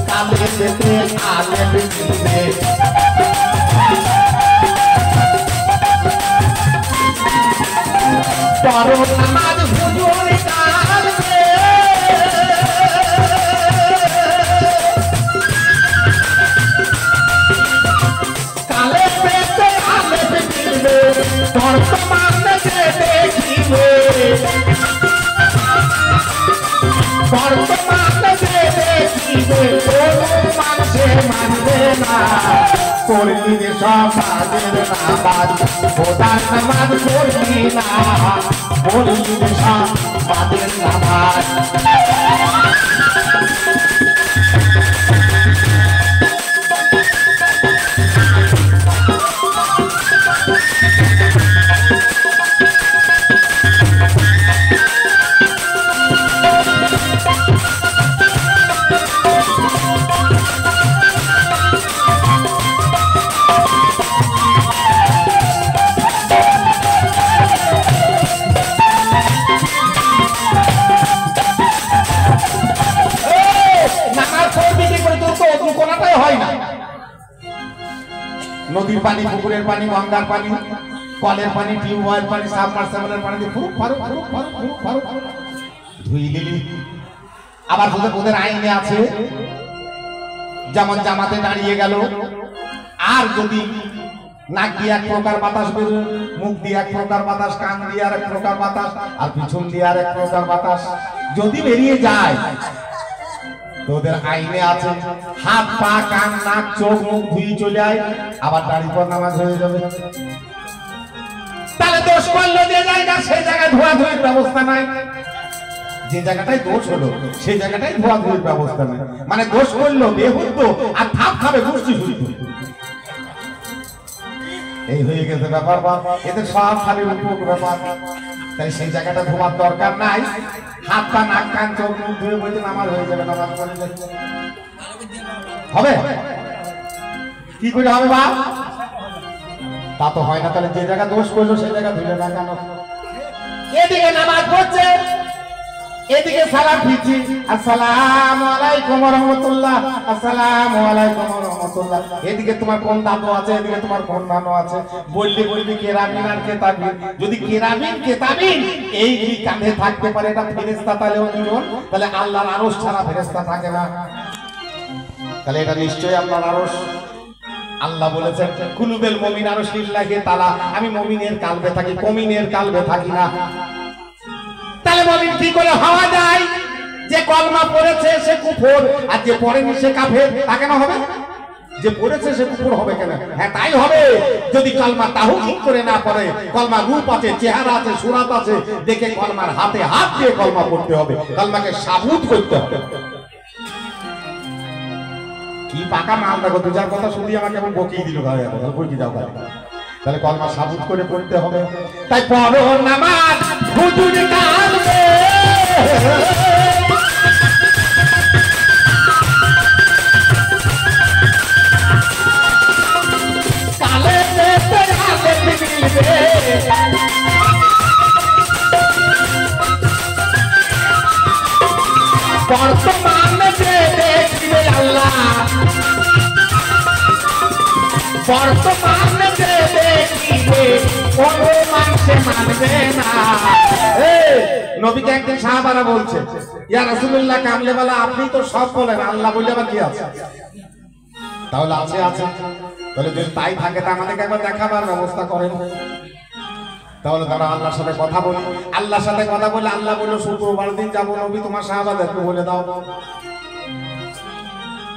কালে পেতে আলে বিনবে পড়ো নামাজ হুজুর কালবে কালে পেতে আলে বিনবে বর্তমানে দেখিবে বর্তমানে দেখিবে মানুষে মানবে না করলি রে সমাজের নামাজ খোদার নামাজ করলি না করলি রে সমাজের নামাজ নদীর পানি পুকুরের পানি গঙ্গার পানি কলের পানি টিউবওয়েল পানি সাবমার্সিবলের পানি দিয়ে ফুরুক ফারুক ফুরুক ফারুক ফুরুক ফারুক ধুই দিলি আবার ওদের আইনে আছে যেমন জামাতে দাঁড়িয়ে গেল আর যদি নাক দিয়ে এক প্রকার বাতাস বেরোয় মুখ দিয়ে এক প্রকার বাতাস কান দিয়ে আর এক প্রকার বাতাস আর পিছন দিয়ে আর এক প্রকার বাতাস যদি বেরিয়ে যায় তোদের আইনে আছে হাত পা কান নাক চোখ মুখ ধুই চলে যায় আবার দাড়ি পর নামাজ হয়ে যাবে তাহলে দোষ করলো যে জায়গা সেই জায়গায় ধোয়া ধুইয়ের ব্যবস্থা নাই যে জায়গাটায় দোষ হলো সেই জায়গাটায় ধোয়া ধুইয়ের ব্যবস্থা নাই মানে দোষ করলো বেহুদ্দ আর থাপ খাবে গোষ্ঠী শুদ্ধ এই হয়ে গেছে ব্যাপার বাবা এদের সব খালি উপভোগ ব্যাপার তাই সেই জায়গাটা ধোয়ার দরকার নাই হাত পা নাক কান চোখ মুখ ধুয়ে বলতে নামাজ হয়ে যাবে নামাজ পড়লে হবে কি করে হবে বা তা তো হয় না তাহলে যে জায়গা দোষ করলো সেই জায়গা ধুলে না কেন এদিকে নামাজ পড়ছে এদিকে সালাম দিচ্ছি আসসালামু আলাইকুম ওয়া রাহমাতুল্লাহ আসসালামু আলাইকুম ওয়া রাহমাতুল্লাহ এদিকে তোমার কোন দাদু আছে এদিকে তোমার কোন নানু আছে বললি কেরামিন আর কেতাবিন যদি কেরামিন কেতাবিন এই কি কাঁধে থাকতে পারে এটা ফেরেশতা তাহলে দুজন তাহলে আল্লাহর আরশ ছাড়া ফেরেশতা থাকে না তাহলে এটা নিশ্চয়ই আল্লাহর আরশ আল্লাহ বলেছেন কুলুবেল মুমিন আরশিল্লাহি তাআলা আমি মুমিনের কালবে থাকি কমিনের কালবে থাকি না তাহলে মুমিন কি করে হওয়া যায় যে কলমা পড়েছে সে কুফর আর যে পড়েনি সে কাফের তা কেন হবে যে পড়েছে সে কুফর হবে কেন হ্যাঁ তাই হবে যদি কলমা তাওহীদ করে না পড়ে কলমা রূপ আছে চেহারা আছে সুরাত আছে দেখে কলমার হাতে হাত দিয়ে কলমা পড়তে হবে কলমাকে সাবুত করতে হবে কি পাকা মাল দেখো দু চার কথা শুনি আমাকে কেমন বকিয়ে দিল গায়ে তাহলে কই কি যাও তাহলে কলমা সাবুত করে পড়তে হবে তাই পড়ো নামাজ হুজুর কালবে কালে পেতে আলে বিনবে বর্তমানে দেখিবে আল্লাহ বর্তমানে দেখিবে কোন মানুষে মানবে না নবীকে একদিন সাহাবারা বলছে ইয়া রাসূলুল্লাহ কামলেওয়ালা আপনি তো সব বলেন আল্লাহ বলে আবার কি আছে তাহলে আছে আছে তাহলে যদি তাই থাকে তা আমাদেরকে একবার দেখাবার ব্যবস্থা করেন তাহলে তারা আল্লাহর সাথে কথা বলে আল্লাহর সাথে কথা বলে আল্লাহ বলল শুক্রবার দিন যাবো নবী তোমার সাহাবাদেরকে বলে দাও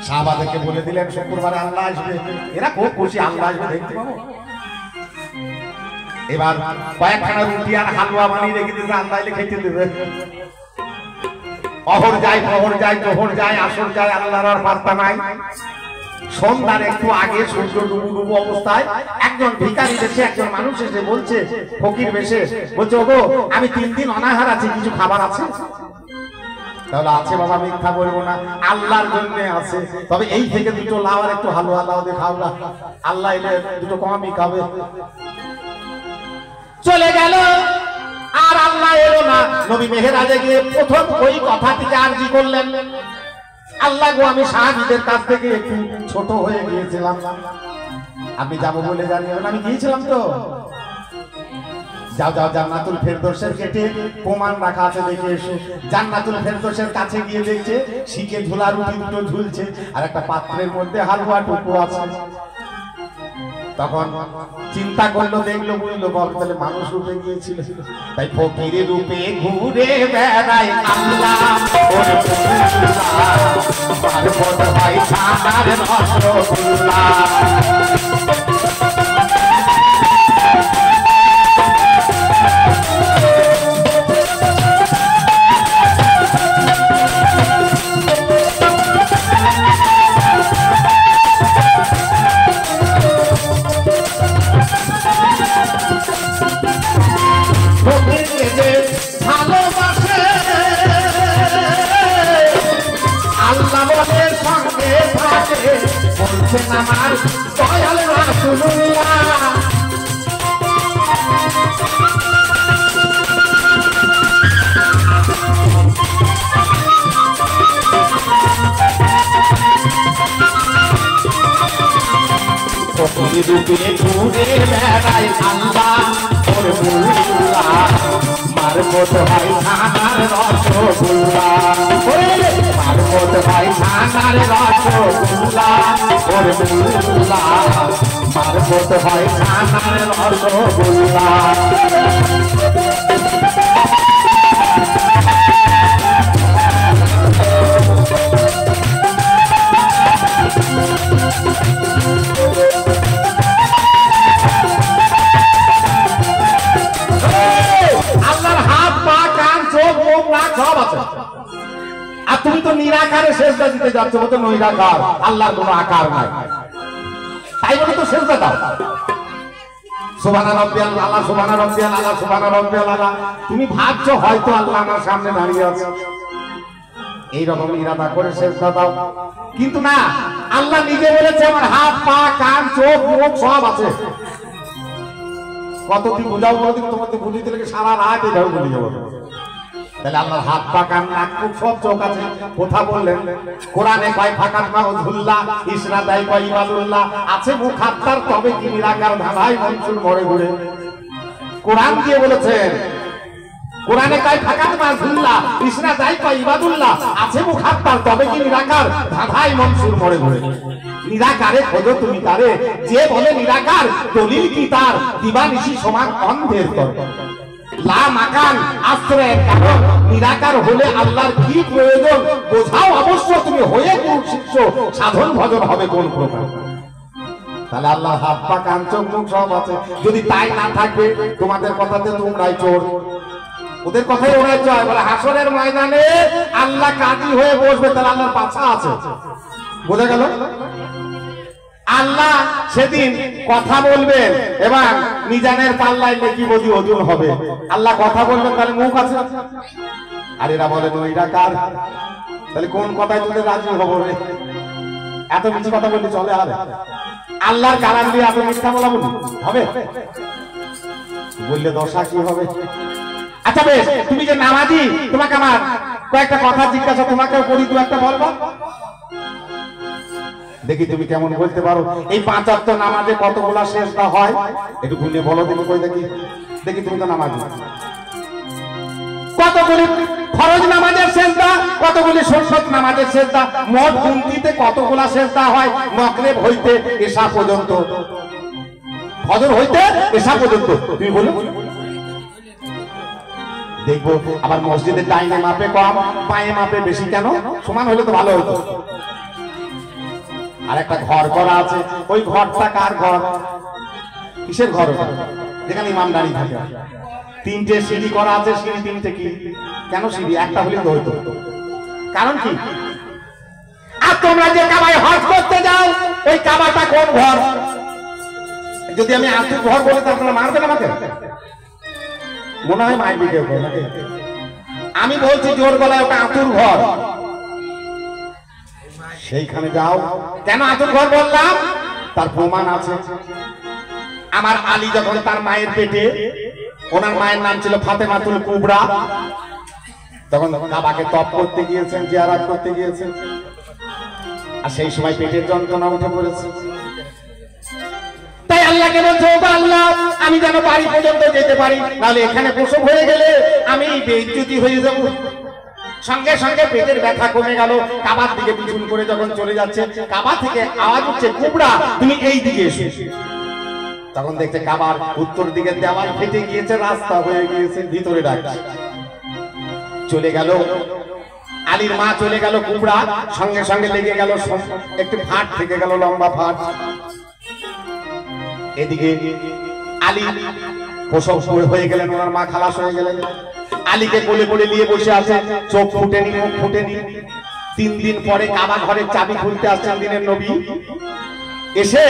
সাহাবাদেরকে বলে দিলেন শুক্রবারে আল্লাহ আসবে এরা খুব খুশি আল্লাহ আসবে দেখতে পাবো এবার কয়েকখানা রুটি আর হালুয়া বানিয়ে রেখে দিতে আল্লাহ এলে খেতে দেবে অহর যায় প্রহর যায় জোহর যায় আসর যায় আল্লাহর আর বার্তা নাই সন্ধ্যার একটু আগে সূর্য ডুবু ডুবু অবস্থায় একজন ভিখারি বেশে একজন মানুষ এসে বলছে ফকির বেশে বলছে ওগো আমি 3 দিন অনাহার আছি কিছু খাবার আছে তাহলে আছে বাবা মিথ্যা বলবো না আল্লাহর জন্য আছে তবে এই থেকে দুটো লাউ আর একটু হালুয়া লাউ দিয়ে খাও না আল্লাহ এলে দুটো কমই খাবে চলে গেল আর আল্লাহ এলো না নবী মেহেরাজে গিয়ে প্রথম ওই কথাটিকে আরজি করলেন আল্লাহ গো, আমি সাহাবীদের কাছ থেকে একটু ছোট হয়ে গিয়েছিলাম, আপনি যাবো বলে জানিয়েছেন, আমি গিয়েছিলাম তো। যাও যাও, জান্নাতুল ফেরদৌসের গেটে প্রমাণ রাখা আছে, দেখে এসো। জান্নাতুল ফেরদৌসের কাছে গিয়ে দেখছে শিকে ঝোলা রুটি দুটো ঝুলছে, আর একটা পাত্রের মধ্যে হালুয়া টুকরো আছে। তখন চিন্তা করলো, দেখলো, বুঝলো, বল তাহলে মানুষ রূপে গিয়েছিল, তাই ফকিরের রূপে ঘুরে বেড়ায় আল্লাহ। ভাই ছানার রসগোল্লা, বলছেন আমার দয়াল রাসূলুল্লাহ। রূপে ঘুরে বেড়ায় আল্লাহ ওর বুল্লা, মারবত ভাই ছানার রসগোল্লা, মারবত ভাই ছানার রসগোল্লা, ওর বুল্লা, মারবত ভাই ছানার রসগোল্লা। আর তুমি তো নিরাকারে সেজদা দিতে যাচ্ছ, তো নিরাকার, আল্লাহর কোনো আকার নাই, তাই বলে তো সেজদা দাও। সুবহানা রাব্বিয়াল আলা, সুবহানা রাব্বিয়াল আলা, সুবহানা রাব্বিয়াল আলা। তুমি ভাবছো হয়তো আল্লাহ আমার সামনে দাঁড়িয়ে আছে, এইরকম ইরাদা করে সেজদা দাও, কিন্তু না, আল্লাহ নিজে বলেছে আমার হাত পা কান চোখ মুখ সব আছে। কতদিন বোঝাও বলদিন, তোমাদের বুঝিতে লেগে সারা রাত এই ধরে বলে যাবো। তাহলে আল্লাহর হাত পা কান নাক মুখ সব চোখ আছে। কথা বললেন কোরআনে কয় ফাকাত মাউযুল্লাহ, ইসরা দাই কয় ইবাদুল্লাহ, আছে মুখ হাত তার, তবে কি নিরাকার ধাঁধাই মনসুর মরে ঘুরে। কোরআন দিয়ে বলেছেন, কোরআনে কয় ফাকাত মাউযুল্লাহ, ইসরা দাই কয় ইবাদুল্লাহ, আছে মুখ হাত তার, তবে কি নিরাকার ধাঁধাই মনসুর মরে ঘুরে। নিরাকারে খোঁজো তুমি তারে, যে বলে নিরাকার দলিল কি তার, দিবানিশি সমান অন্ধের তর। লা মাকান আশ্রয়ের কারণ, নিরাকার হলে আল্লাহর কি প্রয়োজন বোঝাও অবশ্য, তুমি হয়ে কোন শিষ্য, সাধন ভজন হবে কোন প্রকার। তাহলে আল্লাহ হাত পা কান চোখ মুখ সব আছে। যদি তাই না থাকবে, তোমাদের কথাতে তোমরাই চোর, ওদের কথাই ওরাই চয়। বলে হাসরের ময়দানে আল্লাহ কাজী হয়ে বসবে, তাহলে আল্লাহর পাছা আছে, বোঝা গেল? আল্লাহ সেদিন কথা বলবেন এবং মিজানের পাল্লায় নেকি বদি ওজন হবে। আল্লাহ কথা বলবেন, তাহলে মুখ আছে। আর এরা বলে নিরাকার, তাহলে কোন কথায় তোদের রাজি হবো রে? এত মিথ্যা কথা বললে চলে? আর আল্লাহর কালাম দিয়ে এত মিথ্যা বলা বলি হবে? বললে দশা কি হবে? আচ্ছা বেশ, তুমি যে নামাজি, তোমাকে আমার কয়েকটা কথা জিজ্ঞাসা তোমাকেও করি, দু একটা বলবো, দেখি তুমি কেমন বলতে পারো। এই 5 ওয়াক্ত নামাজে কতগুলা সেজদা হয় একটু গুনে বলো দেখি, কই দেখি, দেখি তুমি তো নামাজি। কতগুলি ফরজ নামাজের সেজদা, কতগুলি সুন্নত নামাজের সেজদা, মোট গুনতিতে কতগুলা সেজদা হয় মাগরিব হইতে এশা পর্যন্ত, ফজর হইতে এশা পর্যন্ত, তুমি বলো। দেখবো আবার মসজিদের ডাইনে মাপে কম, পায়ে মাপে বেশি, কেন? সমান হলে তো ভালো হতো। আর একটা ঘর করা আছে, ওই ঘরটা কার ঘর? কিসের ঘর? যেখানে ইমাম দাঁড়িয়ে থাকে। 3টে সিঁড়ি করা আছে, সিঁড়ি 3টে কি? কেন সিঁড়ি? একটা হলে তো হইতো, কারণ কি? আর তোমরা যে কাবায় হজ করতে যাও, ওই কাবাটা কোন ঘর? যদি আমি আতুর ঘর বলে তাহলে মারবেন আমাকে? মনে হয় মারবি কেউ নাকি? আমি বলছি জোর গলায়, ওটা আতুর ঘর, সেইখানে যাও। কেন আতুর ঘর বললাম? তার প্রমাণ আছে। আমার আলী যখন তার মায়ের পেটে, ওনার মায়ের নাম ছিল ফাতেমাতুল কুবরা, তখন কাবাকে তপ করতে গিয়েছেন, জিয়ারত করতে গিয়েছেন। আর সেই সময় পেটের যন্ত্রণা উঠে পড়েছে। তাই আল্লাহকে বলছে, ও আল্লাহ, আমি যেন বাড়ি পর্যন্ত যেতে পারি, নাহলে এখানে প্রসব হয়ে গেলে আমি বেইজ্জতি হয়ে যাব। সঙ্গে সঙ্গে পেটের ব্যথা কমে গেল। কাবার দিকে পিছন করে যখন চলে যাচ্ছে, কাবা থেকে আওয়াজ হচ্ছে, কুবরা তুমি এই দিকে এসো। তখন দেখছে কাবার উত্তর দিকে দেওয়াল ফেটে গিয়েছে, রাস্তা হয়ে গিয়েছে, ভিতরে ডাকছে। চলে গেল আলীর মা, চলে গেল কুবরা, সঙ্গে সঙ্গে লেগে গেল একটু ফাট থেকে গেল, লম্বা ফাট। এদিকে আলী প্রসব হয়ে গেলেন, ওনার মা খালাস হয়ে গেলেন। আলীকে কোলে কোলে নিয়ে বসে আছে, চোখ ফুটেনি, মুখ ফুটেনি। 3 দিন পরে কাবা ঘরের চাবি খুলতে আসছেন দিনের নবী। এসে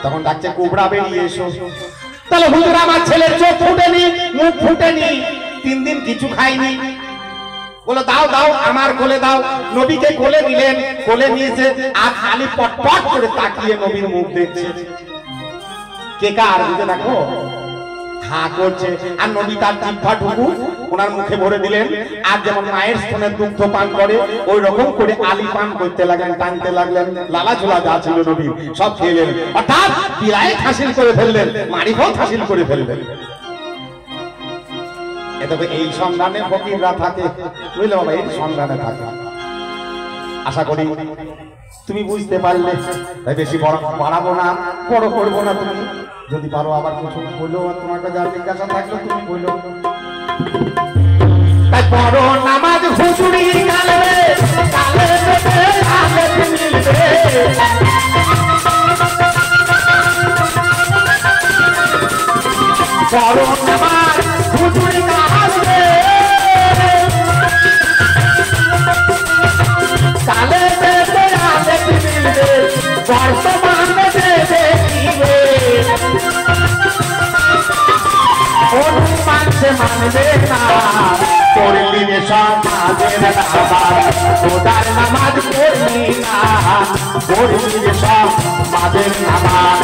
তখন ডাকছে, কুবরা বেরিয়ে এসো। তাহলে হুজুর, আমার ছেলের চোখ ফুটেনি, মুখ ফুটেনি, 3 দিন কিছু খাইনি। বলো দাও দাও, আমার কোলে দাও। নবীকে কোলে নিলেন, কোলে নিয়েছে, আর আলী পটপট করে তাকিয়ে নবীর মুখ দেখছে। কে কার বুঝে দেখো, হা করছে। আর নবী তার জিহ্বাটুকু ওনার মুখে ভরে দিলেন। আর যেমন মায়ের স্তনের দুগ্ধ পান করে, ওই রকম করে আলী পান করতে লাগলেন, টানতে লাগলেন। লালা ঝোলা যা ছিল নবী সব খেয়ে গেলেন, অর্থাৎ বিরায়ত হাসিল করে ফেললেন, মারিফত হাসিল করে ফেললেন। তবে এই সংগ্রামে ফকিররা থাকে, বুঝলে বাবা, এই সংগ্রামে থাকে। আশা করি তুমি বুঝতে পারলে। তাই বেশি বড় বাড়াবো না, বড় করবো না। তুমি যদি পারো আবার কিছু বললো, তোমার কাছে আর জিজ্ঞাসা থাকলো তুমি বললো। তাই বড় নামাজ হুজুরি কালবে, কালে পেটে আগে মিলবে। বড় নামাজ হুজুরি কালবে, কালে পেটে আগে মিলবে। বর্তমানে দেখিবে অনুমান সে মানবে না, করলি রে সমাজের নামাজ, খোদার নামাজ করলি না, করলি রে সমাজের নামাজ।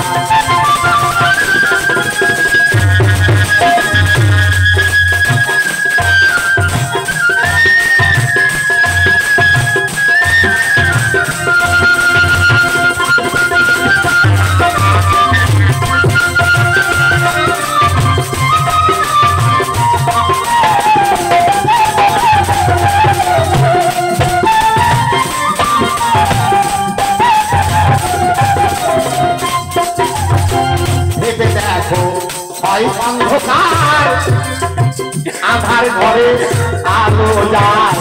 অন্ধকার আধার ঘরে আলো যায়,